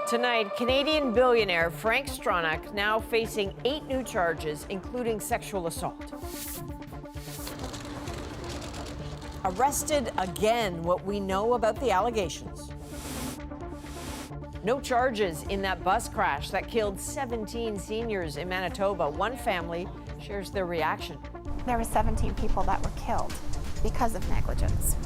Tonight, Canadian billionaire Frank Stronach now facing 8 new charges, including sexual assault. Arrested again, what we know about the allegations. No charges in that bus crash that killed 17 seniors in Manitoba. One family shares their reaction. There were 17 people that were killed because of negligence.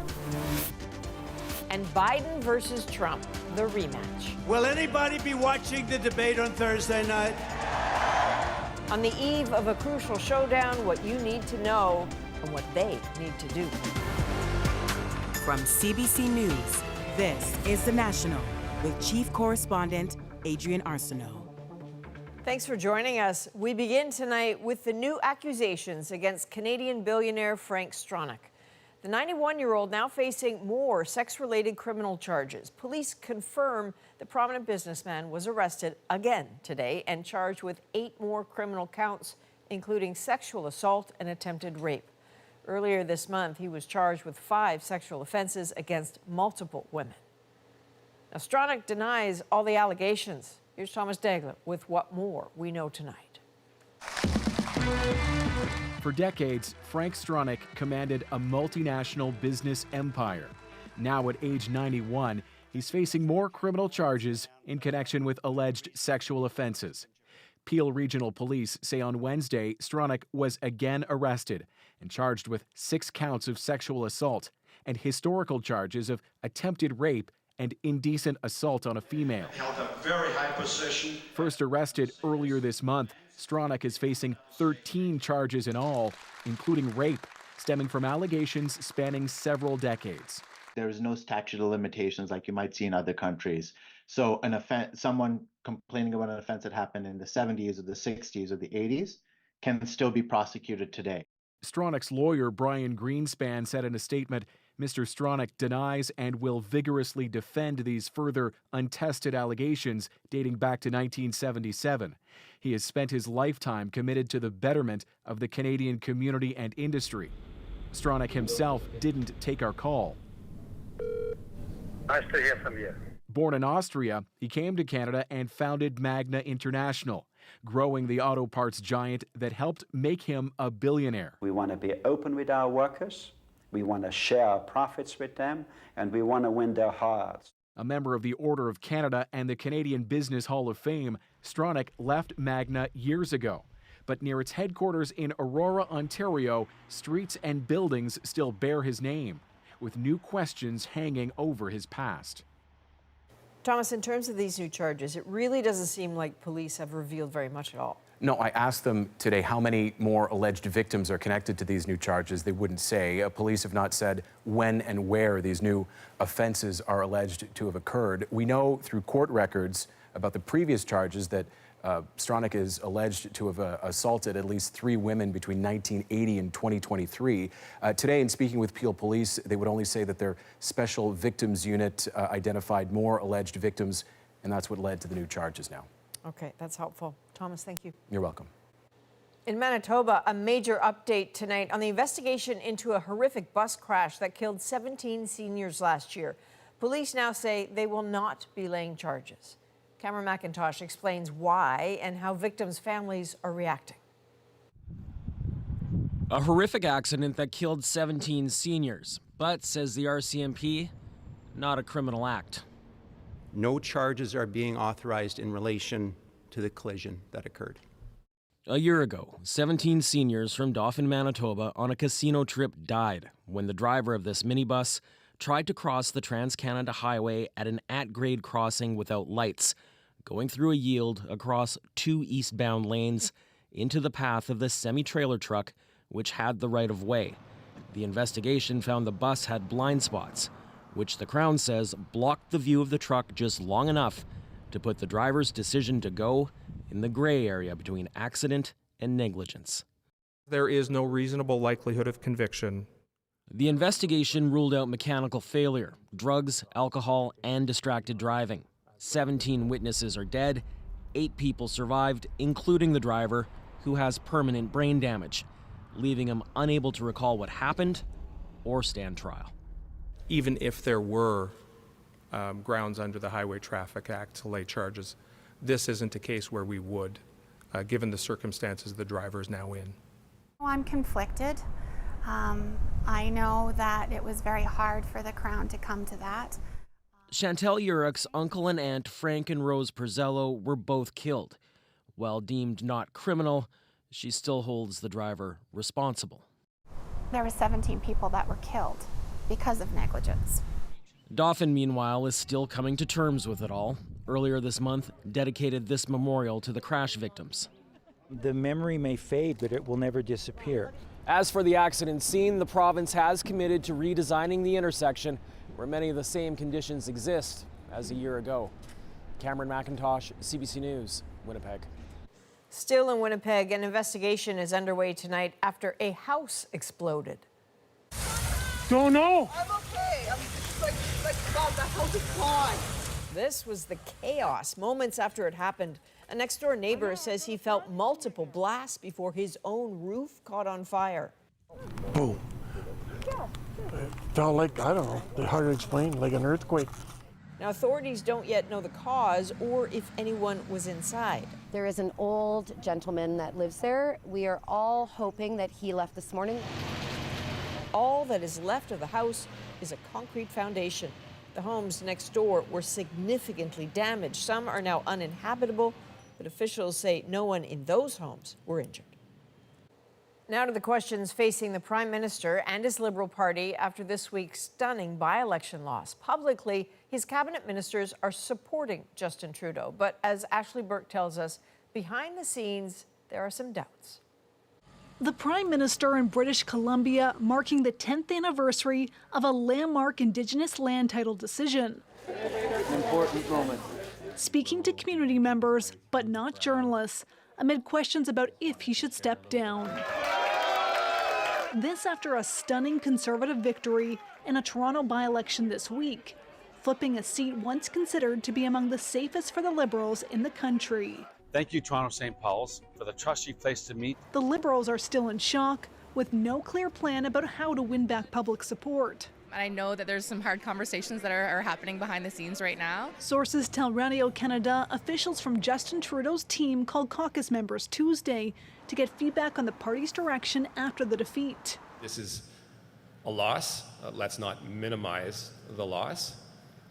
And Biden versus Trump, the rematch. Will anybody be watching the debate on Thursday night? On the eve of a crucial showdown, what you need to know and what they need to do. From CBC News, this is The National with Chief Correspondent Adrian Arsenault. Thanks for joining us. We begin tonight with the new accusations against Canadian billionaire Frank Stronach. The 91-year-old now facing more sex-related criminal charges. Police confirm the prominent businessman was arrested again today and charged with 8 more criminal counts, including sexual assault and attempted rape. Earlier this month, he was charged with 5 sexual offenses against multiple women. Now, Stronach denies all the allegations. Here's Thomas Daigle with what more we know tonight. For decades, Frank Stronach commanded a multinational business empire. Now at age 91, he's facing more criminal charges in connection with alleged sexual offenses. Peel Regional Police say on Wednesday, Stronach was again arrested and charged with 6 counts of sexual assault and historical charges of attempted rape and indecent assault on a female. Held a very high position. First arrested earlier this month, Stronach is facing 13 charges in all, including rape, stemming from allegations spanning several decades. There is no statute of limitations like you might see in other countries. So an offense, someone complaining about an offense that happened in the 70s or the 60s or the 80s can still be prosecuted today. Stronach's lawyer, Brian Greenspan, said in a statement, Mr. Stronach denies and will vigorously defend these further untested allegations dating back to 1977. He has spent his lifetime committed to the betterment of the Canadian community and industry. Stronach himself didn't take our call. Nice to hear from you. Born in Austria, he came to Canada and founded Magna International, growing the auto parts giant that helped make him a billionaire. We want to be open with our workers. We want to share our profits with them, and we want to win their hearts. A member of the Order of Canada and the Canadian Business Hall of Fame, Stronach left Magna years ago. But near its headquarters in Aurora, Ontario, streets and buildings still bear his name, with new questions hanging over his past. Thomas, in terms of these new charges, it really doesn't seem like police have revealed very much at all. No, I asked them today how many more alleged victims are connected to these new charges. They wouldn't say. Police have not said when and where these new offenses are alleged to have occurred. We know through court records about the previous charges that Stronach is alleged to have assaulted at least 3 women between 1980 and 2023. Today, in speaking with Peel Police, they would only say that their special victims unit identified more alleged victims, and that's what led to the new charges now. Okay, that's helpful. Thomas, thank you. You're welcome. In Manitoba, a major update tonight on the investigation into a horrific bus crash that killed 17 seniors last year. Police now say they will not be laying charges. Cameron McIntosh explains why and how victims' families are reacting. A horrific accident that killed 17 seniors, but, says the RCMP, not a criminal act. No charges are being authorized in relation to the collision that occurred. A year ago, 17 seniors from Dauphin, Manitoba on a casino trip died when the driver of this minibus tried to cross the Transcona highway at an at-grade crossing without lights, going through a yield across 2 eastbound lanes into the path of the semi-trailer truck, which had the right-of-way. The investigation found the bus had blind spots, which the Crown says blocked the view of the truck just long enough to put the driver's decision to go in the gray area between accident and negligence. There is no reasonable likelihood of conviction. The investigation ruled out mechanical failure, drugs, alcohol, and distracted driving. 17 witnesses are dead, 8 people survived, including the driver, who has permanent brain damage, leaving him unable to recall what happened or stand trial. Even if there were grounds under the Highway Traffic Act to lay charges. This isn't a case where we would, given the circumstances the driver is now in. I'm conflicted. I know that it was very hard for the Crown to come to that. Chantel Urich's uncle and aunt, Frank and Rose Perzello, were both killed. While deemed not criminal, she still holds the driver responsible. There were 17 people that were killed because of negligence. Dauphin, meanwhile, is still coming to terms with it all. Earlier this month, dedicated this memorial to the crash victims. The memory may fade, but it will never disappear. As for the accident scene, the province has committed to redesigning the intersection where many of the same conditions exist as a year ago. Cameron McIntosh, CBC News, Winnipeg. Still in Winnipeg, an investigation is underway tonight after a house exploded. Don't know. I'm okay. I'm just like God, the house is gone. This was the chaos moments after it happened. A next-door neighbor says he felt multiple blasts before his own roof caught on fire. Boom. It felt like, I don't know, hard to explain, like an earthquake. Now, authorities don't yet know the cause or if anyone was inside. There is an old gentleman that lives there. We are all hoping that he left this morning. All that is left of the house is a concrete foundation. The homes next door were significantly damaged. Some are now uninhabitable, but officials say no one in those homes were injured. Now to the questions facing the Prime Minister and his Liberal Party after this week's stunning by-election loss. Publicly, his cabinet ministers are supporting Justin Trudeau. But as Ashley Burke tells us, behind the scenes, there are some doubts. The Prime Minister in British Columbia marking the 10th anniversary of a landmark Indigenous land title decision. An important moment. Speaking to community members, but not journalists, amid questions about if he should step down. This after a stunning Conservative victory in a Toronto by-election this week, flipping a seat once considered to be among the safest for the Liberals in the country. Thank you, Toronto St. Paul's, for the trust you placed in me. The Liberals are still in shock, with no clear plan about how to win back public support. I know that there's some hard conversations that are happening behind the scenes right now. Sources tell Radio Canada officials from Justin Trudeau's team called caucus members Tuesday to get feedback on the party's direction after the defeat. This is a loss. Let's not minimize the loss.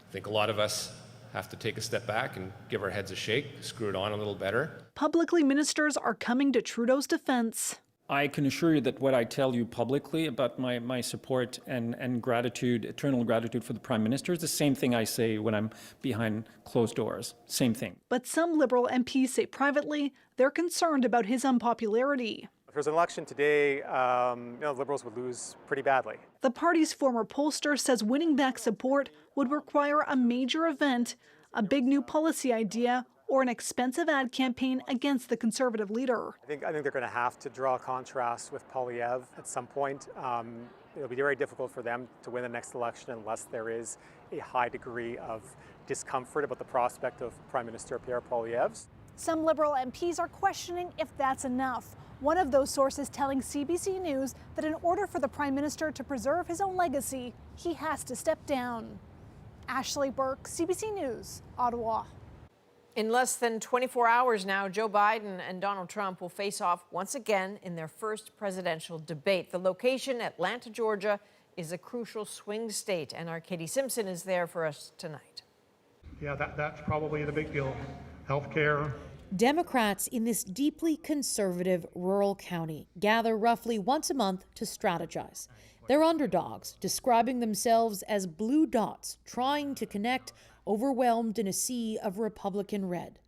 I think a lot of us have to take a step back and give our heads a shake, screw it on a little better. Publicly, ministers are coming to Trudeau's defense. I can assure you that what I tell you publicly about my support and gratitude, eternal gratitude for the Prime Minister, is the same thing I say when I'm behind closed doors. Same thing. But some Liberal MPs say privately they're concerned about his unpopularity. If there was an election today, Liberals would lose pretty badly. The party's former pollster says winning back support would require a major event, a big new policy idea, or an expensive ad campaign against the Conservative leader. I think they're going to have to draw a contrast with Poilievre at some point. It'll be very difficult for them to win the next election unless there is a high degree of discomfort about the prospect of Prime Minister Pierre Poilievre. Some Liberal MPs are questioning if that's enough. One of those sources telling CBC News that in order for the Prime Minister to preserve his own legacy, he has to step down. Ashley Burke, CBC News, Ottawa. In less than 24 hours now, Joe Biden and Donald Trump will face off once again in their first presidential debate. The location, Atlanta, Georgia, is a crucial swing state, and our Katie Simpson is there for us tonight. Yeah, that's probably the big deal. Healthcare. Democrats in this deeply conservative rural county gather roughly once a month to strategize. They're underdogs, describing themselves as blue dots, trying to connect, overwhelmed in a sea of Republican red.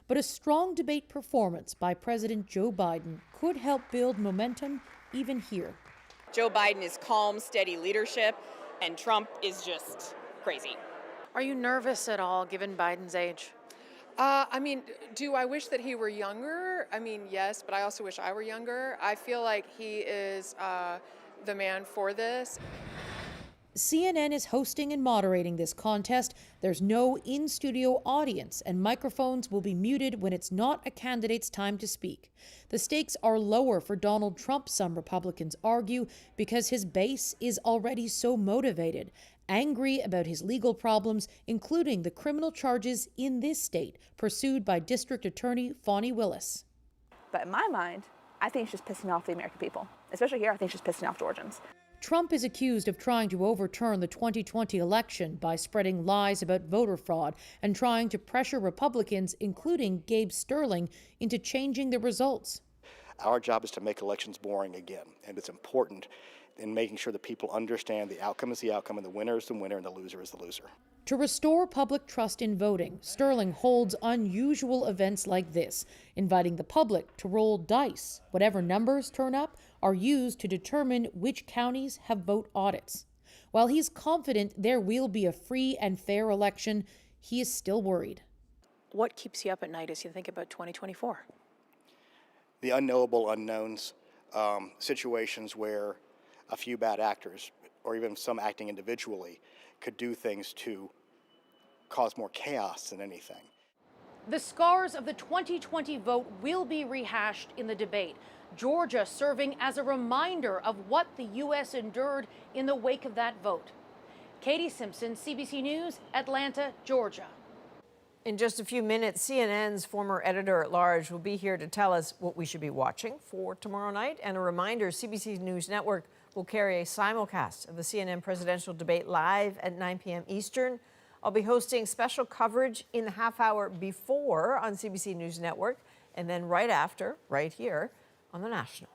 But a strong debate performance by President Joe Biden could help build momentum even here. Joe Biden is calm, steady leadership, and Trump is just crazy. Are you nervous at all, given Biden's age? Do I wish that he were younger? Yes, but I also wish I were younger. I feel like he is the man for this. CNN is hosting and moderating this contest. There's no in-studio audience, and microphones will be muted when it's not a candidate's time to speak. The stakes are lower for Donald Trump, some Republicans argue, because his base is already so motivated. angry about his legal problems, including the criminal charges in this state pursued by District Attorney Fani Willis. But in my mind, I think it's just pissing off the American people. Especially here, I think it's just pissing off Georgians. Trump is accused of trying to overturn the 2020 election by spreading lies about voter fraud and trying to pressure Republicans, including Gabe Sterling, into changing the results. Our job is to make elections boring again, and it's important in making sure that people understand the outcome is the outcome, and the winner is the winner, and the loser is the loser. To restore public trust in voting, Sterling holds unusual events like this, inviting the public to roll dice. Whatever numbers turn up are used to determine which counties have vote audits. While he's confident there will be a free and fair election, he is still worried. What keeps you up at night as you think about 2024? The unknowable unknowns, situations where a few bad actors, or even some acting individually, could do things to cause more chaos than anything. The scars of the 2020 vote will be rehashed in the debate, Georgia serving as a reminder of what the U.S. endured in the wake of that vote. Katie Simpson, CBC News, Atlanta, Georgia. In just a few minutes, CNN's former editor-at-large will be here to tell us what we should be watching for tomorrow night. And a reminder, CBC News Network will carry a simulcast of the CNN presidential debate live at 9 p.m. Eastern. I'll be hosting special coverage in the half hour before on CBC News Network, and then right after, right here on the National.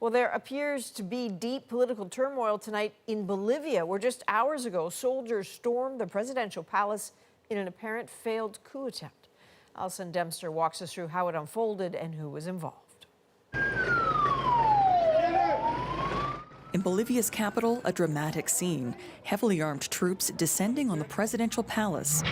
Well, there appears to be deep political turmoil tonight in Bolivia, where just hours ago, soldiers stormed the presidential palace in an apparent failed coup attempt. Alison Dempster walks us through how it unfolded and who was involved. In Bolivia's capital, a dramatic scene. Heavily armed troops descending on the presidential palace,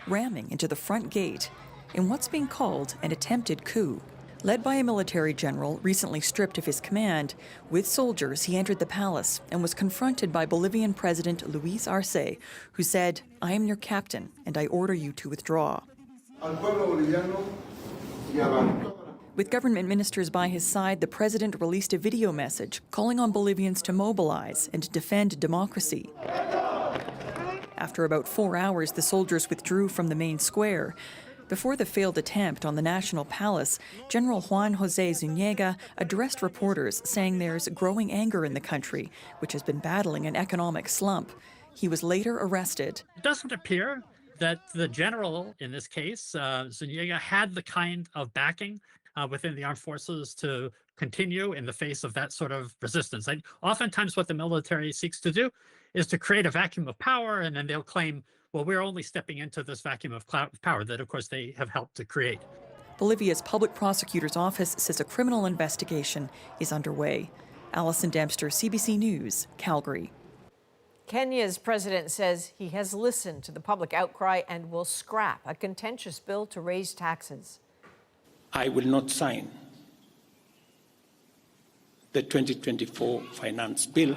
ramming into the front gate in what's being called an attempted coup. Led by a military general recently stripped of his command, with soldiers he entered the palace and was confronted by Bolivian President Luis Arce, who said, "I am your captain and I order you to withdraw." With government ministers by his side, the president released a video message calling on Bolivians to mobilize and defend democracy. After about 4 hours, the soldiers withdrew from the main square. Before the failed attempt on the National Palace, General Juan José Zúñiga addressed reporters saying there's growing anger in the country, which has been battling an economic slump. He was later arrested. It doesn't appear that the general, in this case, Zúñiga, had the kind of backing within the armed forces to continue in the face of that sort of resistance. Oftentimes what the military seeks to do is to create a vacuum of power, and then they'll claim, well, we're only stepping into this vacuum of power that, of course, they have helped to create. Bolivia's public prosecutor's office says a criminal investigation is underway. Alison Dempster, CBC News, Calgary. Kenya's president says he has listened to the public outcry and will scrap a contentious bill to raise taxes. I will not sign the 2024 finance bill.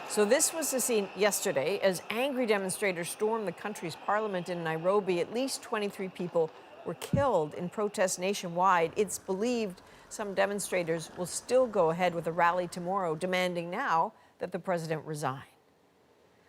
So this was the scene yesterday as angry demonstrators stormed the country's parliament in Nairobi. At least 23 people were killed in protests nationwide. It's believed some demonstrators will still go ahead with a rally tomorrow, demanding now that the president resign.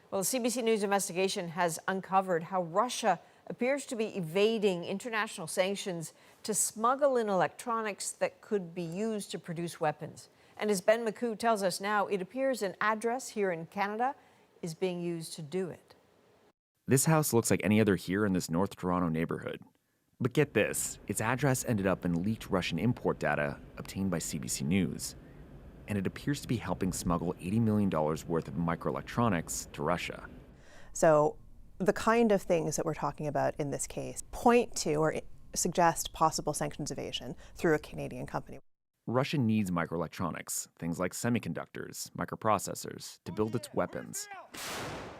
Well, the CBC News investigation has uncovered how Russia appears to be evading international sanctions to smuggle in electronics that could be used to produce weapons. And as Ben McCoo tells us now, it appears an address here in Canada is being used to do it. This house looks like any other here in this North Toronto neighborhood. But get this, its address ended up in leaked Russian import data obtained by CBC News. And it appears to be helping smuggle $80 million worth of microelectronics to Russia. So the kind of things that we're talking about in this case point to or suggest possible sanctions evasion through a Canadian company. Russia needs microelectronics, things like semiconductors, microprocessors, to build its weapons.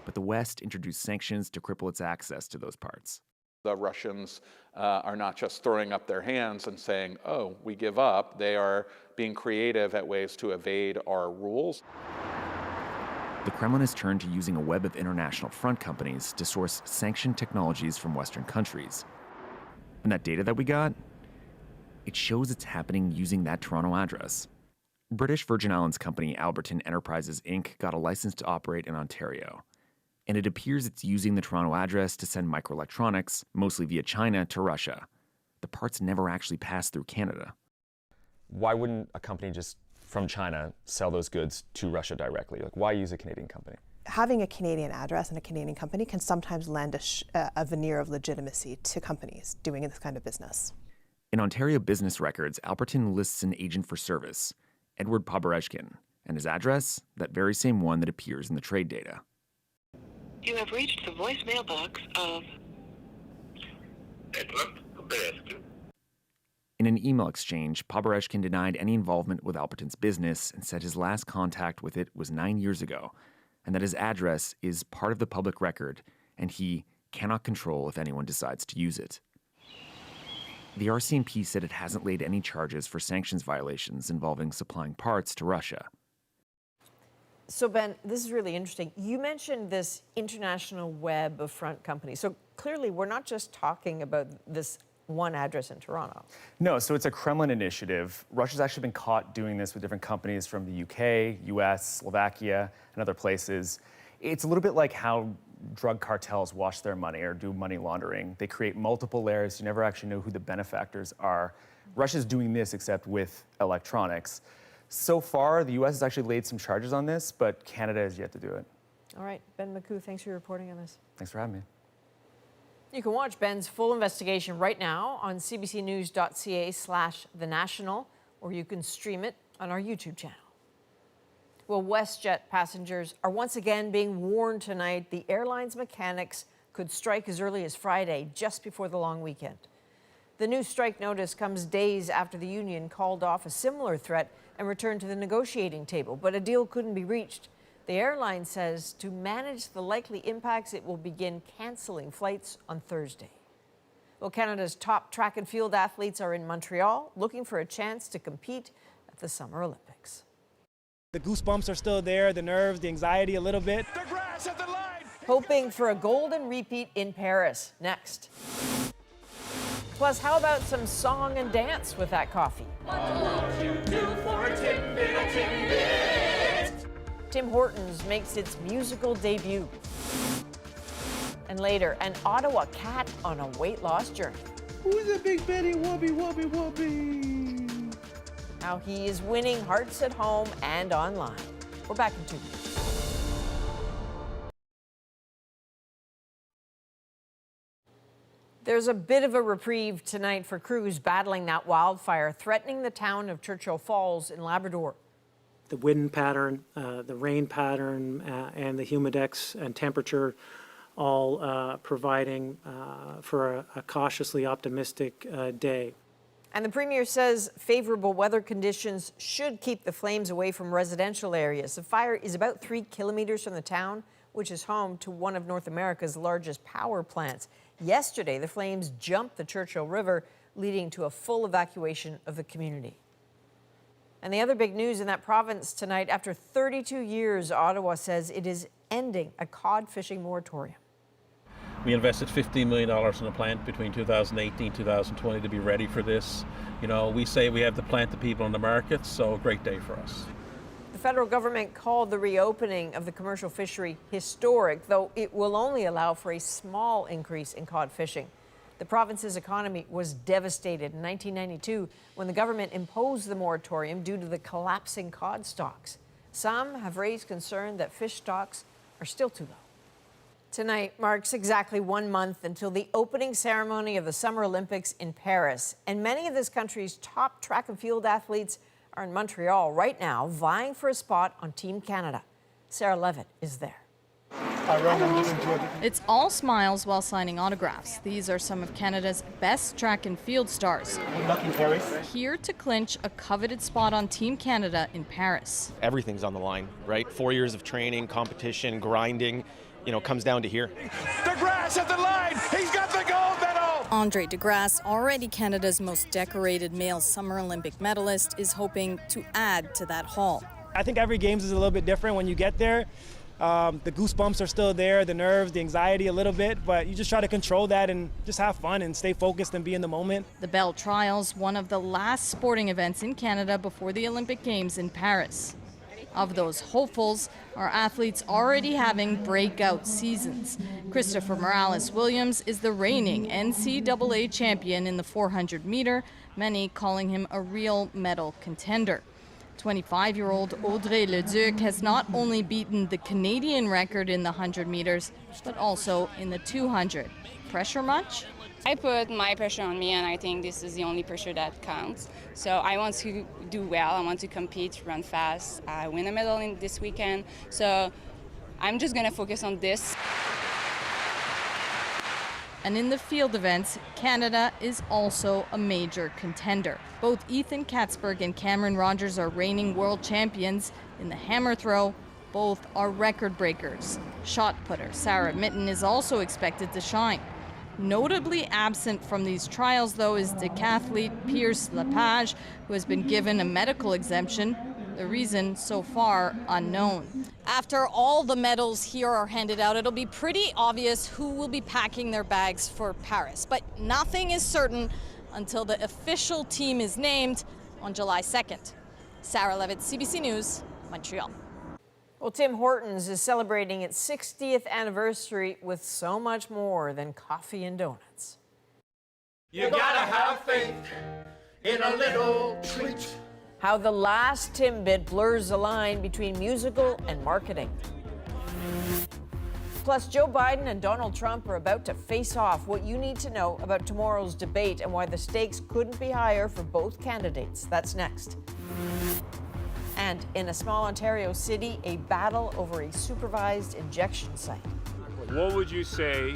But the West introduced sanctions to cripple its access to those parts. The Russians are not just throwing up their hands and saying, oh, we give up. They are being creative at ways to evade our rules. The Kremlin has turned to using a web of international front companies to source sanctioned technologies from Western countries. And that data that we got, it shows it's happening using that Toronto address. British Virgin Islands company Alberton Enterprises Inc. got a license to operate in Ontario. And it appears it's using the Toronto address to send microelectronics, mostly via China, to Russia. The parts never actually passed through Canada. Why wouldn't a company just from China sell those goods to Russia directly? Like, why use a Canadian company? Having a Canadian address and a Canadian company can sometimes lend a veneer of legitimacy to companies doing this kind of business. In Ontario business records, Alberton lists an agent for service, Edward Pobereshkin, and his address, that very same one that appears in the trade data. You have reached the voicemail box of Edward Pobereshkin. In an email exchange, Pobereshkin denied any involvement with Alberton's business and said his last contact with it was 9 years ago, and that his address is part of the public record, and he cannot control if anyone decides to use it. The RCMP said it hasn't laid any charges for sanctions violations involving supplying parts to Russia. So, Ben, this is really interesting. You mentioned this international web of front companies. So clearly, we're not just talking about this one address in Toronto. No, so it's a Kremlin initiative. Russia's actually been caught doing this with different companies from the UK, US, Slovakia, and other places. It's a little bit like how drug cartels wash their money or do money laundering. They create multiple layers. You never actually know who the benefactors are. Russia's doing this except with electronics. So far, the US has actually laid some charges on this, but Canada has yet to do it. All right, Ben McCoo, thanks for reporting on this. Thanks for having me. You can watch Ben's full investigation right now on cbcnews.ca/The National, or you can stream it on our YouTube channel. Well, WestJet passengers are once again being warned tonight the airline's mechanics could strike as early as Friday, just before the long weekend. The new strike notice comes days after the union called off a similar threat and returned to the negotiating table, but a deal couldn't be reached. The airline says to manage the likely impacts, it will begin canceling flights on Thursday. Well, Canada's top track and field athletes are in Montreal, looking for a chance to compete at the Summer Olympics. The goosebumps are still there, the nerves, the anxiety a little bit. The grass at the line. Hoping for a golden repeat in Paris next. Plus, how about some song and dance with that coffee? What won't you do for a Timbit? Tim Hortons makes its musical debut. And later, an Ottawa cat on a weight loss journey. Who's a big Betty Wubby Wubby Wubby? How he is winning hearts at home and online. We're back in 2 minutes. There's a bit of a reprieve tonight for crews battling that wildfire threatening the town of Churchill Falls in Labrador. The wind pattern, the rain pattern, and the humidex and temperature all providing for a cautiously optimistic day. And the Premier says favorable weather conditions should keep the flames away from residential areas. The fire is about 3 kilometers from the town, which is home to one of North America's largest power plants. Yesterday, the flames jumped the Churchill River, leading to a full evacuation of the community. And the other big news in that province tonight, after 32 years, Ottawa says it is ending a cod fishing moratorium. We invested $15 million in the plant between 2018 and 2020 to be ready for this. You know, we say we have to plant the people in the market, so a great day for us. The federal government called the reopening of the commercial fishery historic, though it will only allow for a small increase in cod fishing. The province's economy was devastated in 1992 when the government imposed the moratorium due to the collapsing cod stocks. Some have raised concern that fish stocks are still too low. Tonight marks exactly 1 month until the opening ceremony of the Summer Olympics in Paris. And many of this country's top track and field athletes are in Montreal right now, vying for a spot on Team Canada. Sarah Levitt is there. It's all smiles while signing autographs. These are some of Canada's best track and field stars. Here to clinch a coveted spot on Team Canada in Paris. Everything's on the line, right? 4 years of training, competition, grinding, comes down to here. The grass at the line. He's got the gold medal. Andre DeGrasse, already Canada's most decorated male Summer Olympic medalist, is hoping to add to that haul. I think every Games is a little bit different when you get there. The goosebumps are still there, the nerves, the anxiety a little bit, but you just try to control that and just have fun and stay focused and be in the moment. The Bell Trials, one of the last sporting events in Canada before the Olympic Games in Paris. Of those hopefuls, are athletes already having breakout seasons. Christopher Morales-Williams is the reigning NCAA champion in the 400 meter, many calling him a real medal contender. 25-year-old Audrey Leduc has not only beaten the Canadian record in the 100 meters, but also in the 200. Pressure much? I put my pressure on me, and I think this is the only pressure that counts. So I want to do well, I want to compete, run fast, win a medal this weekend. So I'm just going to focus on this. And in the field events, Canada is also a major contender. Both Ethan Katzberg and Cameron Rogers are reigning world champions. In the hammer throw, both are record breakers. Shot putter Sarah Mitten is also expected to shine. Notably absent from these trials, though, is decathlete Pierce Lepage, who has been given a medical exemption. The reason, so far, unknown. After all the medals here are handed out, it'll be pretty obvious who will be packing their bags for Paris. But nothing is certain until the official team is named on July 2nd. Sarah Levitt, CBC News, Montreal. Well, Tim Hortons is celebrating its 60th anniversary with so much more than coffee and donuts. You gotta have faith in a little treat. How the last Timbit blurs the line between musical and marketing. Plus, Joe Biden and Donald Trump are about to face off. What you need to know about tomorrow's debate and why the stakes couldn't be higher for both candidates. That's next. And in a small Ontario city, a battle over a supervised injection site. What would you say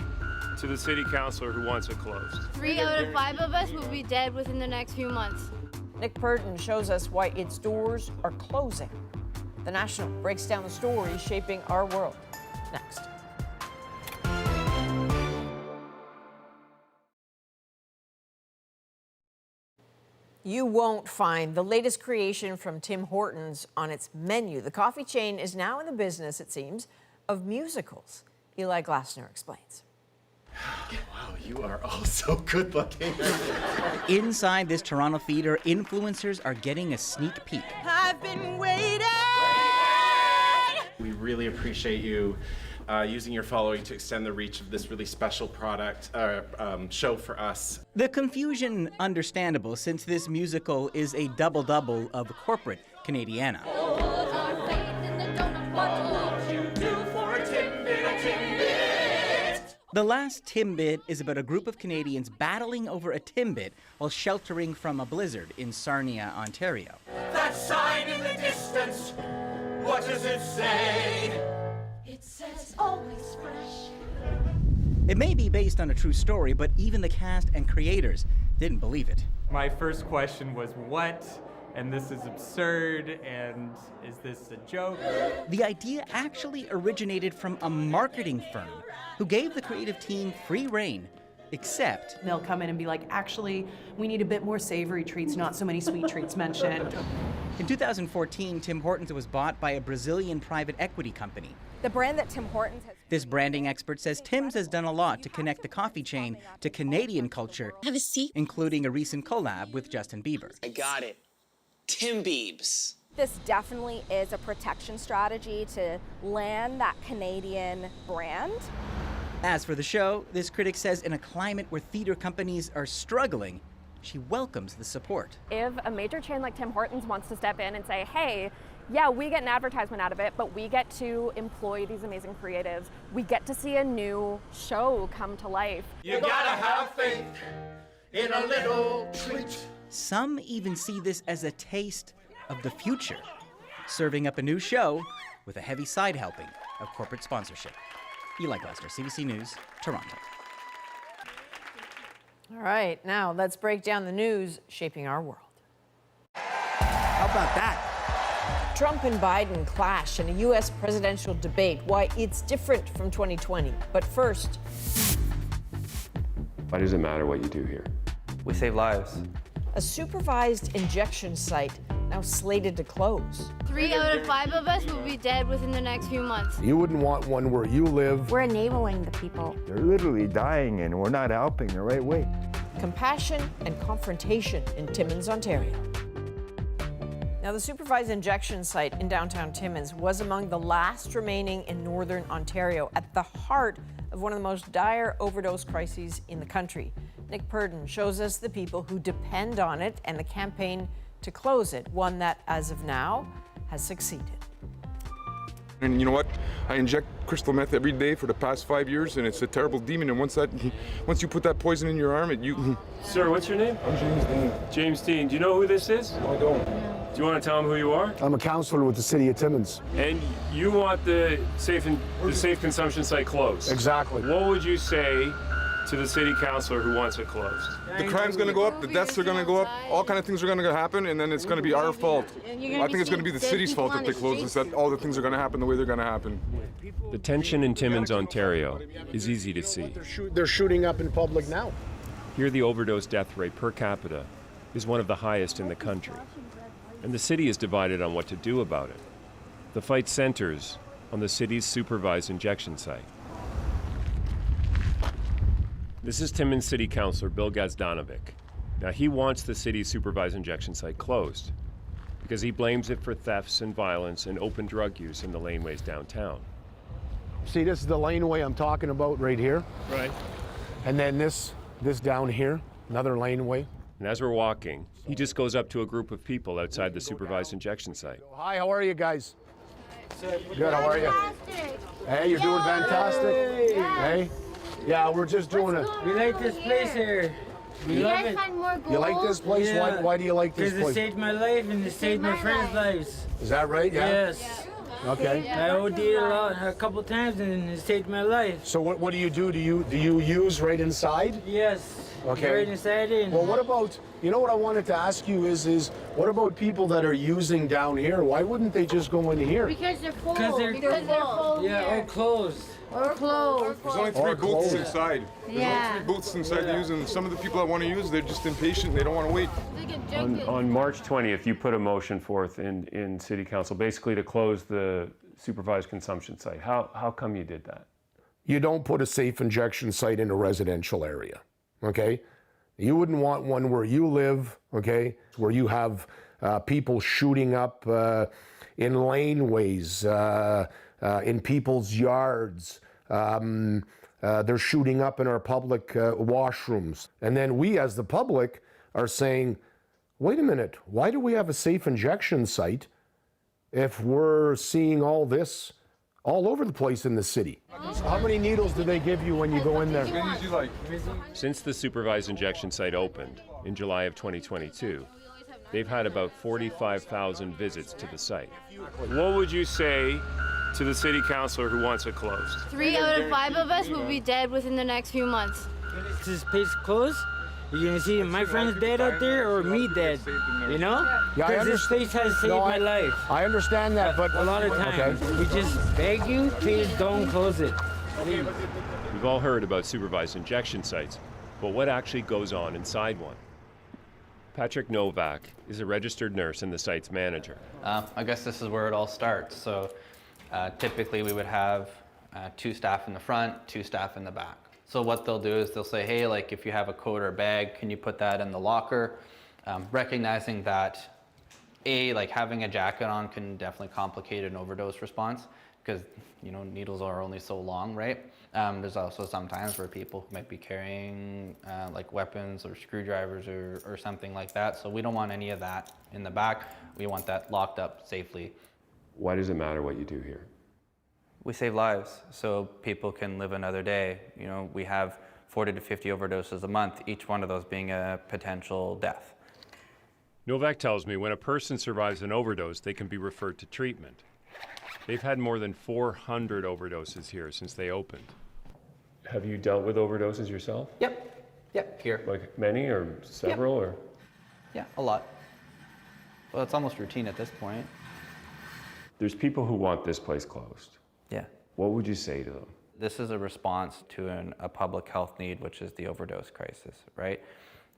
to the city councilor who wants it closed? 3 out of 5 of us will be dead within the next few months. Nick Purton shows us why its doors are closing. The National breaks down the stories shaping our world. Next. You won't find the latest creation from Tim Hortons on its menu. The coffee chain is now in the business, it seems, of musicals. Eli Glasner explains. Wow, you are all so good looking. Inside this Toronto theater, influencers are getting a sneak peek. I've been waiting! We really appreciate you using your following to extend the reach of this really special product show for us. The confusion understandable, since this musical is a double-double of corporate Canadiana. The last Timbit is about a group of Canadians battling over a Timbit while sheltering from a blizzard in Sarnia, Ontario. That sign in the distance, what does it say? It says always fresh. It may be based on a true story, but even the cast and creators didn't believe it. My first question was, what? And this is absurd, and is this a joke? The idea actually originated from a marketing firm who gave the creative team free rein, except they'll come in and be like, actually, we need a bit more savory treats, not so many sweet treats mentioned. In 2014, Tim Hortons was bought by a Brazilian private equity company. The brand that Tim Hortons has... This branding expert says Tim's has done a lot to connect the coffee chain to Canadian culture, Have a seat. including a recent collab with Justin Bieber. I got it. Tim Biebs. This definitely is a protection strategy to land that Canadian brand. As for the show, this critic says in a climate where theater companies are struggling, she welcomes the support. If a major chain like Tim Hortons wants to step in and say, hey, yeah, we get an advertisement out of it, but we get to employ these amazing creatives. We get to see a new show come to life. You gotta have faith in a little treat. Some even see this as a taste of the future, serving up a new show with a heavy side helping of corporate sponsorship. Eli Glasner, CBC News, Toronto. All right, now let's break down the news shaping our world. How about that? Trump and Biden clash in a U.S. presidential debate. Why it's different from 2020. But first, why does it matter what you do here? We save lives. a supervised injection site. now slated to close. 3 out of 5 of us will be dead within the next few months. You wouldn't want one where you live. We're enabling the people. They're literally dying and we're not helping the right way. Compassion and confrontation in Timmins, Ontario. Now, the supervised injection site in downtown Timmins was among the last remaining in northern Ontario, at the heart of one of the most dire overdose crises in the country. Nick Purdon shows us the people who depend on it and the campaign to close it, one that, as of now, has succeeded. And you know what? I inject crystal meth every day for the past 5 years, and it's a terrible demon. And once you put that poison in your arm, you. Sir, what's your name? I'm James Dean. James Dean. Do you know who this is? No, I don't. Do you want to tell him who you are? I'm a counselor with the city of Timmins. And you want the safe consumption site closed? Exactly. What would you say to the city councilor who wants it closed? The crime's going to go up, the deaths are going to go up, all kind of things are going to happen, and then it's going to be our fault. I think it's going to be the city's fault if they close this, that all the things are going to happen the way they're going to happen. The tension in Timmins, Ontario is easy to see. They're shooting up in public now. Here, the overdose death rate per capita is one of the highest in the country. And the city is divided on what to do about it. The fight centers on the city's supervised injection site. This is Timmins City Councilor Bill Gazdanovic. Now, he wants the city's supervised injection site closed because he blames it for thefts and violence and open drug use in the laneways downtown. See, this is the laneway I'm talking about right here. Right. And then this down here, another laneway. And as we're walking, he just goes up to a group of people outside the supervised injection site. Hi, how are you guys? Good, how are you? Hey, you're doing fantastic. Hey? Yeah, we're just doing it. We like this place here. We love it. You like this place? Yeah. Why do you like this place? Because it saved my life and it saved my friends' lives. Is that right? Yeah. Yes. Okay. I OD'd a couple times and it saved my life. So what do you do? Do you use right inside? Yes. Okay. Right inside in. Well, what about, you know what I wanted to ask you is what about people that are using down here? Why wouldn't they just go in here? Because they're full. Because they're full. Yeah, or closed. Or closed. There's only 3 booths inside. There's Yeah. only 3 booths inside to use, and some of the people that want to use, they're just impatient. They don't want to wait. On March 20th, you put a motion forth in City Council basically to close the supervised consumption site. How come you did that? You don't put a safe injection site in a residential area, okay? You wouldn't want one where you live, okay, where you have people shooting up in laneways, in people's yards. They're shooting up in our public washrooms. And then we, as the public, are saying, wait a minute, why do we have a safe injection site if we're seeing all this all over the place in the city? How many needles do they give you when you go in there? Since the supervised injection site opened in July of 2022, they've had about 45,000 visits to the site. What would you say to the city councilor who wants it closed? 3 out of 5 of us will be dead within the next few months. Is this place closed? You're gonna see my friends dead out there or me dead, you know? Yeah, because this place has saved my life. I understand that, but a lot of times we just beg you, please don't close it. Please. We've all heard about supervised injection sites, but what actually goes on inside one? Patrick Novak is a registered nurse and the site's manager. I guess this is where it all starts. So typically we would have 2 staff in the front, 2 staff in the back. So what they'll do is they'll say, hey, like if you have a coat or a bag, can you put that in the locker? Recognizing that like having a jacket on can definitely complicate an overdose response because, you know, needles are only so long, right? There's also some times where people might be carrying like weapons or screwdrivers or something like that. So we don't want any of that in the back. We want that locked up safely. Why does it matter what you do here? We save lives so people can live another day. You know, we have 40 to 50 overdoses a month, each one of those being a potential death. Novak tells me when a person survives an overdose, they can be referred to treatment. They've had more than 400 overdoses here since they opened. Have you dealt with overdoses yourself? Yep, here. Like many or several or? Yeah, a lot. Well, it's almost routine at this point. There's people who want this place closed. Yeah. What would you say to them? This is a response to a public health need, which is the overdose crisis, right?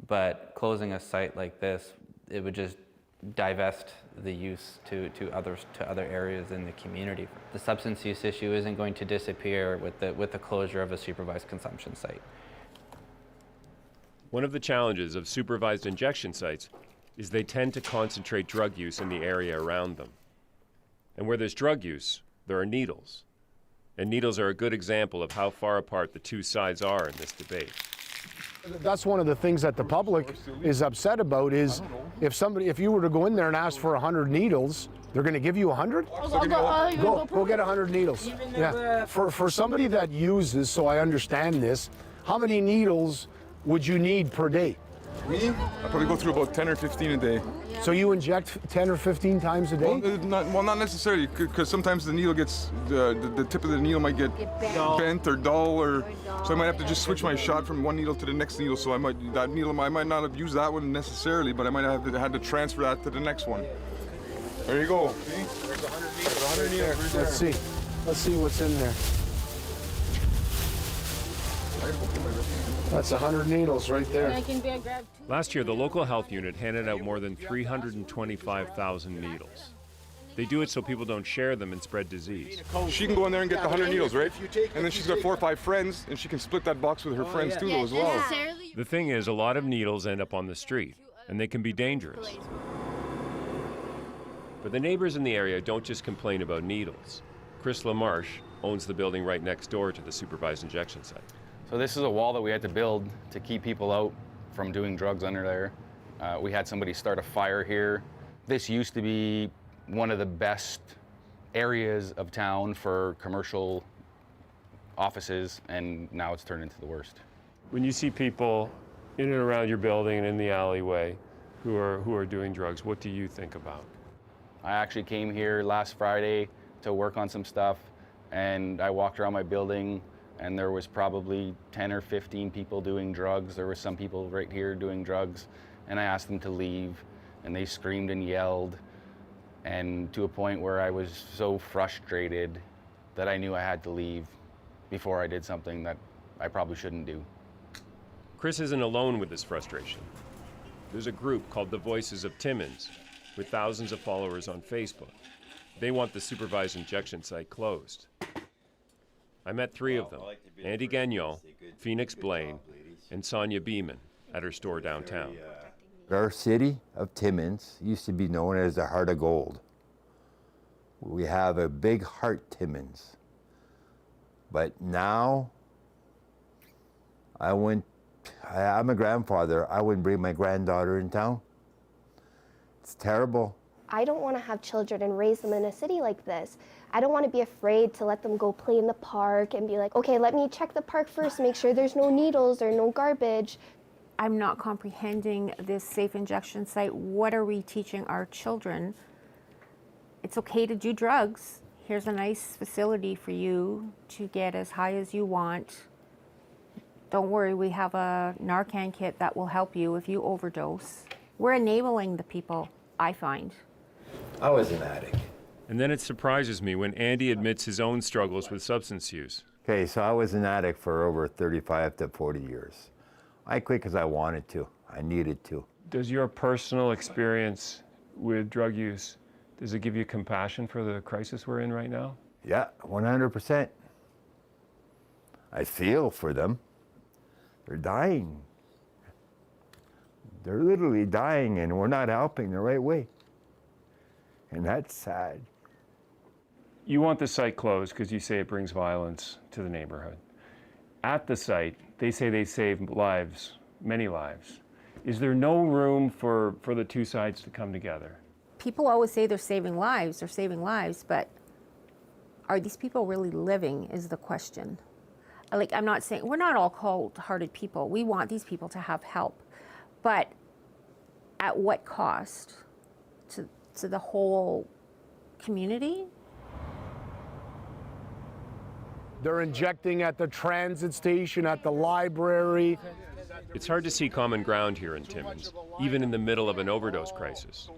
But closing a site like this, it would just divest the use to other areas in the community. The substance use issue isn't going to disappear with the closure of a supervised consumption site. One of the challenges of supervised injection sites is they tend to concentrate drug use in the area around them. And where there's drug use, there are needles. And needles are a good example of how far apart the two sides are in this debate. That's one of the things that the public is upset about is if you were to go in there and ask for 100 needles, they're going to give you 100? Go get 100 needles. Yeah. For somebody that uses, so I understand this, how many needles would you need per day? Me? I probably go through about 10 or 15 a day. So you inject 10 or 15 times a day? Well, not necessarily, because sometimes the needle gets, the tip of the needle might get bent or dull, so I might have to just switch my shot from one needle to the next needle. So I might not have used that one necessarily, but I might have had to transfer that to the next one. There you go. See? There's 100 needles right there. Let's see what's in there. That's 100 needles right there. Last year, the local health unit handed out more than 325,000 needles. They do it so people don't share them and spread disease. She can go in there and get the 100 needles, right? And then she's got 4 or 5 friends, and she can split that box with her friends too, as well. The thing is, a lot of needles end up on the street, and they can be dangerous. But the neighbors in the area don't just complain about needles. Chris LaMarche owns the building right next door to the supervised injection site. So this is a wall that we had to build to keep people out from doing drugs under there. We had somebody start a fire here. This used to be one of the best areas of town for commercial offices, and now it's turned into the worst. When you see people in and around your building and in the alleyway who are doing drugs, what do you think about? I actually came here last Friday to work on some stuff, and I walked around my building, and there was probably 10 or 15 people doing drugs. There were some people right here doing drugs, and I asked them to leave, and they screamed and yelled, and to a point where I was so frustrated that I knew I had to leave before I did something that I probably shouldn't do. Chris isn't alone with this frustration. There's a group called the Voices of Timmins, with thousands of followers on Facebook. They want the supervised injection site closed. I met 3 of them, Andy Gagnon, Phoenix Blaine, and Sonia Beeman at her store downtown. Our city of Timmins used to be known as the Heart of Gold. We have a big heart, Timmins. But now, I'm a grandfather. I wouldn't bring my granddaughter in town. It's terrible. I don't want to have children and raise them in a city like this. I don't want to be afraid to let them go play in the park and be like, okay, let me check the park first, make sure there's no needles or no garbage. I'm not comprehending this safe injection site. What are we teaching our children? It's okay to do drugs. Here's a nice facility for you to get as high as you want. Don't worry, we have a Narcan kit that will help you if you overdose. We're enabling the people, I find. I was an addict. And then it surprises me when Andy admits his own struggles with substance use. Okay, so I was an addict for over 35 to 40 years. I quit because I wanted to. I needed to. Does your personal experience with drug use, does it give you compassion for the crisis we're in right now? Yeah, 100%. I feel for them. They're dying. They're literally dying, and we're not helping the right way. And that's sad. You want the site closed because you say it brings violence to the neighborhood. At the site, they say they save lives, many lives. Is there no room for the two sides to come together? People always say they're saving lives, but are these people really living is the question. Like, I'm not saying, we're not all cold-hearted people. We want these people to have help. But at what cost to the whole community? They're injecting at the transit station, at the library. It's hard to see common ground here in Timmins, even in the middle of an overdose crisis.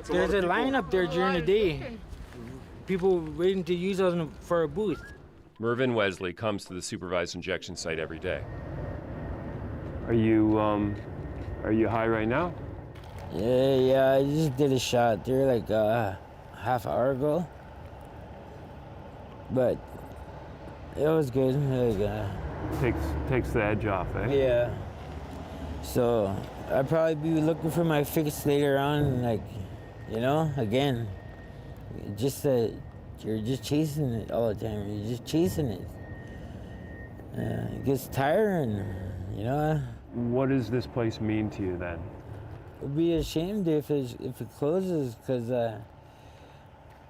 There's a line up there during the day. People waiting to use us for a booth. Mervyn Wesley comes to the supervised injection site every day. Are you high right now? Yeah, I just did a shot there like half hour ago. But it was good. Like, takes the edge off, eh? Yeah. So I'd probably be looking for my fix later on, like, you know, again. Just you're just chasing it all the time. You're just chasing it. It gets tiring, you know. What does this place mean to you then? I'd be ashamed if it closes, because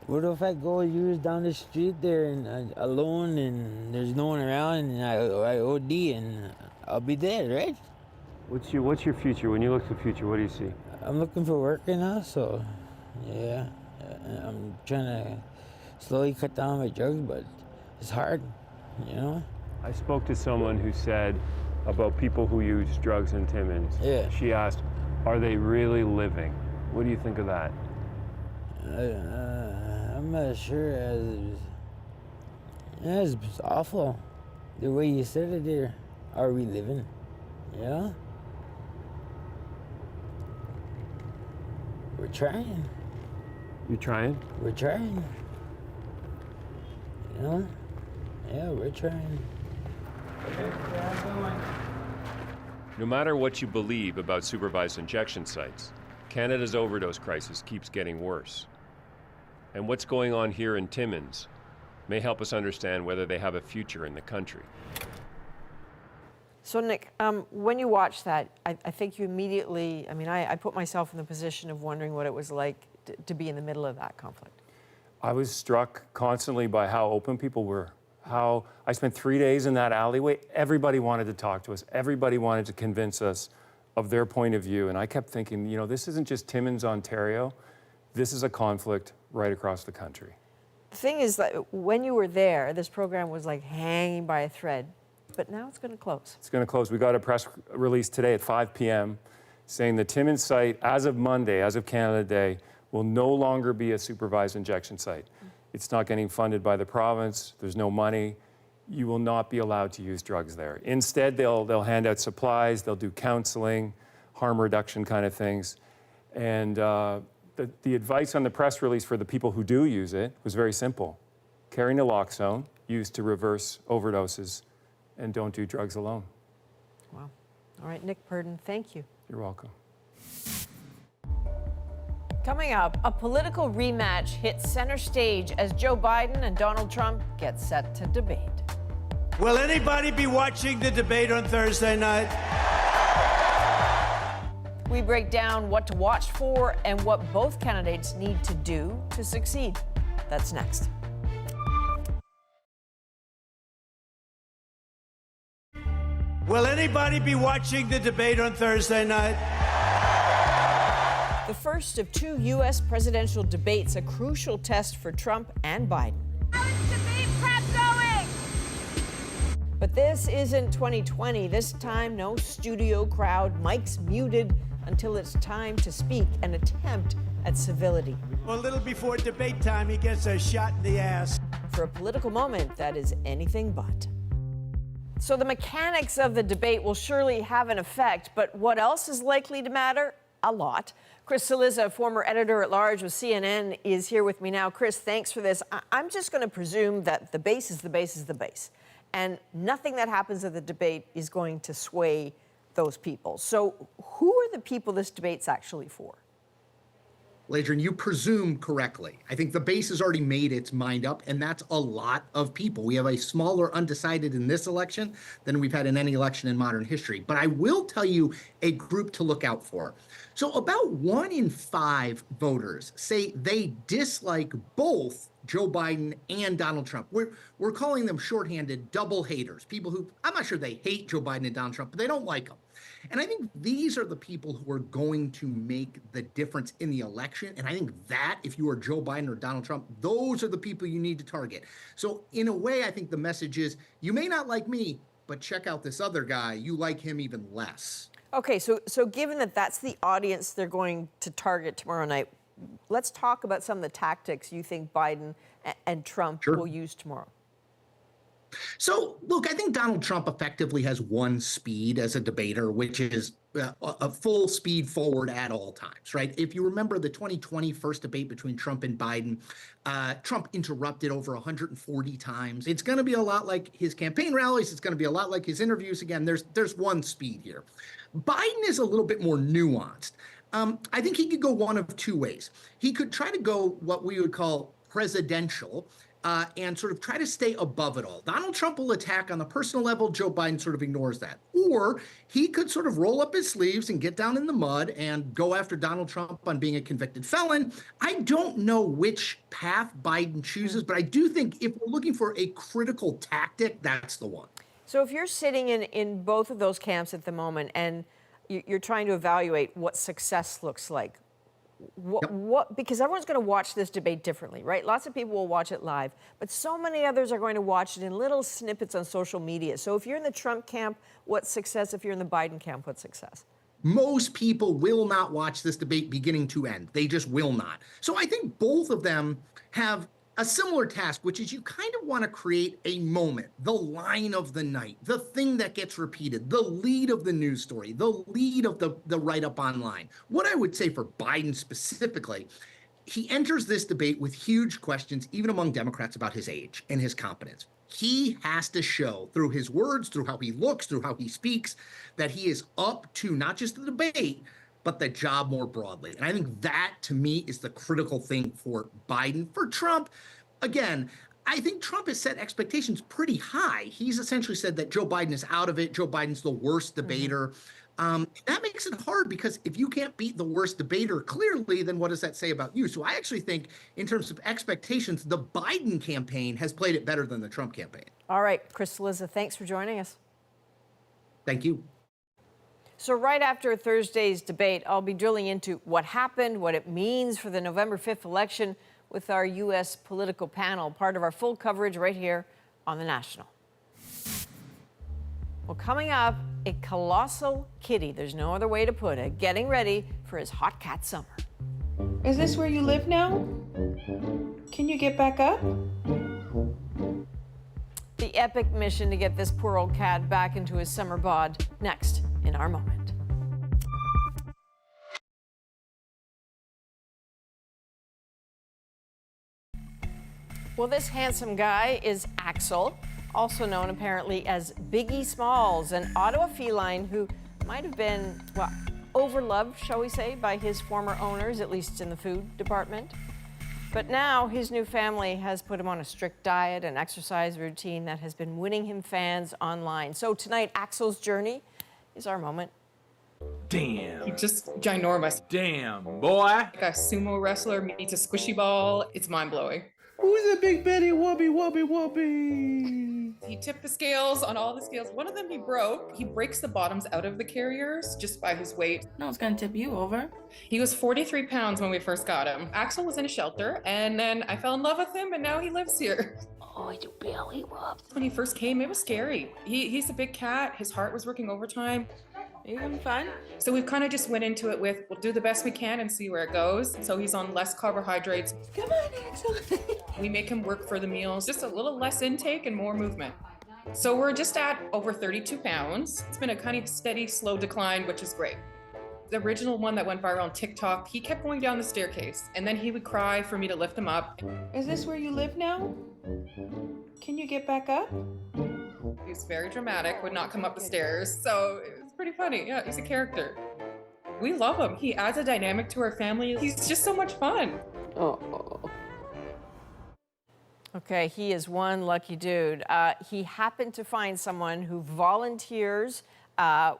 what if I go years down the street there and alone and there's no one around and I OD and I'll be dead, right? What's your future? When you look to the future, what do you see? I'm looking for work right now, so yeah. I'm trying to slowly cut down my drugs, but it's hard, you know? I spoke to someone who said about people who use drugs in Timmins. Yeah. She asked, are they really living? What do you think of that? I'm not sure. It's awful. The way you said it there. Are we living? Yeah? We're trying. You trying? We're trying. You know? Yeah, we're trying. No matter what you believe about supervised injection sites, Canada's overdose crisis keeps getting worse. And what's going on here in Timmins may help us understand whether they have a future in the country. So Nick, when you watch that, I think you immediately, I put myself in the position of wondering what it was like to be in the middle of that conflict. I was struck constantly by how open people were. How I spent 3 days in that alleyway. Everybody wanted to talk to us. Everybody wanted to convince us of their point of view. And I kept thinking, you know, this isn't just Timmins, Ontario. This is a conflict right across the country. The thing is that when you were there, this program was like hanging by a thread, but now it's going to close. It's going to close. We got a press release today at 5 p.m. saying the Timmins site, as of Monday, as of Canada Day, will no longer be a supervised injection site. It's not getting funded by the province. There's no money. You will not be allowed to use drugs there. Instead, they'll hand out supplies. They'll do counseling, harm reduction kind of things. And the advice on the press release for the people who do use it was very simple. Carry naloxone, used to reverse overdoses, and don't do drugs alone. Wow. All right, Nick Purdon, thank you. You're welcome. Coming up, a political rematch hits center stage as Joe Biden and Donald Trump get set to debate. Will anybody be watching the debate on Thursday night? We break down what to watch for and what both candidates need to do to succeed. That's next. Will anybody be watching the debate on Thursday night? The first of two U.S. presidential debates, a crucial test for Trump and Biden. How is debate prep going? But this isn't 2020. This time, no studio crowd, mics muted until it's time to speak, an attempt at civility. Well, a little before debate time, he gets a shot in the ass. For a political moment that is anything but. So the mechanics of the debate will surely have an effect, but what else is likely to matter? A lot. Chris Cillizza, former editor-at-large with CNN, is here with me now. Chris, thanks for this. I'm just going to presume that the base is the base is the base, and nothing that happens at the debate is going to sway those people. So who are the people this debate's actually for? Ladron, you presume correctly. I think the base has already made its mind up, and that's a lot of people. We have a smaller undecided in this election than we've had in any election in modern history. But I will tell you a group to look out for. So about 1 in 5 voters say they dislike both Joe Biden and Donald Trump. We're calling them shorthanded double haters, people who, I'm not sure they hate Joe Biden and Donald Trump, but they don't like them. And I think these are the people who are going to make the difference in the election. And I think that, if you are Joe Biden or Donald Trump, those are the people you need to target. So in a way, I think the message is, you may not like me, but check out this other guy. You like him even less. Okay, so given that that's the audience they're going to target tomorrow night, let's talk about some of the tactics you think Biden and Trump will use tomorrow. So, look, I think Donald Trump effectively has one speed as a debater, which is a full speed forward at all times, right? If you remember the 2020 first debate between Trump and Biden, Trump interrupted over 140 times. It's going to be a lot like his campaign rallies. It's going to be a lot like his interviews. Again, there's one speed here. Biden is a little bit more nuanced. I think he could go one of two ways. He could try to go what we would call presidential, and sort of try to stay above it all. Donald Trump will attack on the personal level. Joe Biden sort of ignores that. Or he could sort of roll up his sleeves and get down in the mud and go after Donald Trump on being a convicted felon. I don't know which path Biden chooses, but I do think if we're looking for a critical tactic, that's the one. So if you're sitting in both of those camps at the moment and you're trying to evaluate what success looks like, because everyone's going to watch this debate differently, right? Lots of people will watch it live, but so many others are going to watch it in little snippets on social media. So if you're in the Trump camp, what's success? If you're in the Biden camp, what's success? Most people will not watch this debate beginning to end. They just will not. So I think both of them have a similar task, which is you kind of want to create a moment, the line of the night, the thing that gets repeated, the lead of the news story, the lead of the write-up online. What I would say for Biden specifically, he enters this debate with huge questions, even among Democrats, about his age and his competence. He has to show through his words, through how he looks, through how he speaks, that he is up to not just the debate, but the job more broadly. And I think that, to me, is the critical thing for Biden. For Trump, again, I think Trump has set expectations pretty high. He's essentially said that Joe Biden is out of it. Joe Biden's the worst debater. That makes it hard because if you can't beat the worst debater clearly, then what does that say about you? So I actually think in terms of expectations, the Biden campaign has played it better than the Trump campaign. All right, Chris Liza, thanks for joining us. Thank you. So right after Thursday's debate, I'll be drilling into what happened, what it means for the November 5th election with our U.S. political panel, part of our full coverage right here on The National. Well, coming up, a colossal kitty, there's no other way to put it, getting ready for his hot cat summer. Is this where you live now? Can you get back up? The epic mission to get this poor old cat back into his summer bod, next in our moment. Well, this handsome guy is Axel, also known apparently as Biggie Smalls, an Ottawa feline who might have been, well, overloved, shall we say, by his former owners, at least in the food department. But now his new family has put him on a strict diet and exercise routine that has been winning him fans online. So tonight, Axel's journey is our moment. Damn. He's just ginormous. Damn, boy. Like a sumo wrestler meets a squishy ball. It's mind-blowing. Who's a big Betty Wubby Wubby Wubby? He tipped the scales on all the scales. One of them he broke. He breaks the bottoms out of the carriers just by his weight. No one's gonna tip you over. He was 43 pounds when we first got him. Axel was in a shelter, and then I fell in love with him, and now he lives here. Oh, I do belly rubs. When he first came, it was scary. He's a big cat. His heart was working overtime. Are you having fun? So we've kind of just went into it with, we'll do the best we can and see where it goes. So he's on less carbohydrates. Come on, Axel. We make him work for the meals, just a little less intake and more movement. So we're just at over 32 pounds. It's been a kind of steady, slow decline, which is great. The original one that went viral on TikTok, he kept going down the staircase and then he would cry for me to lift him up. Is this where you live now? Can you get back up? He's very dramatic, would not come up the stairs. So it was pretty funny. Yeah, he's a character. We love him. He adds a dynamic to our family. He's just so much fun. Oh. Okay, he is one lucky dude. He happened to find someone who volunteers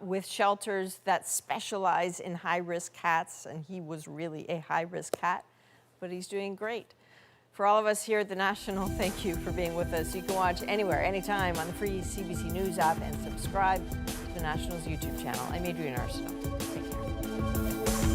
with shelters that specialize in high-risk cats, and he was really a high-risk cat, but he's doing great. For all of us here at The National, thank you for being with us. You can watch anywhere, anytime on the free CBC News app and subscribe to The National's YouTube channel. I'm Adrienne Arsenault. Take care.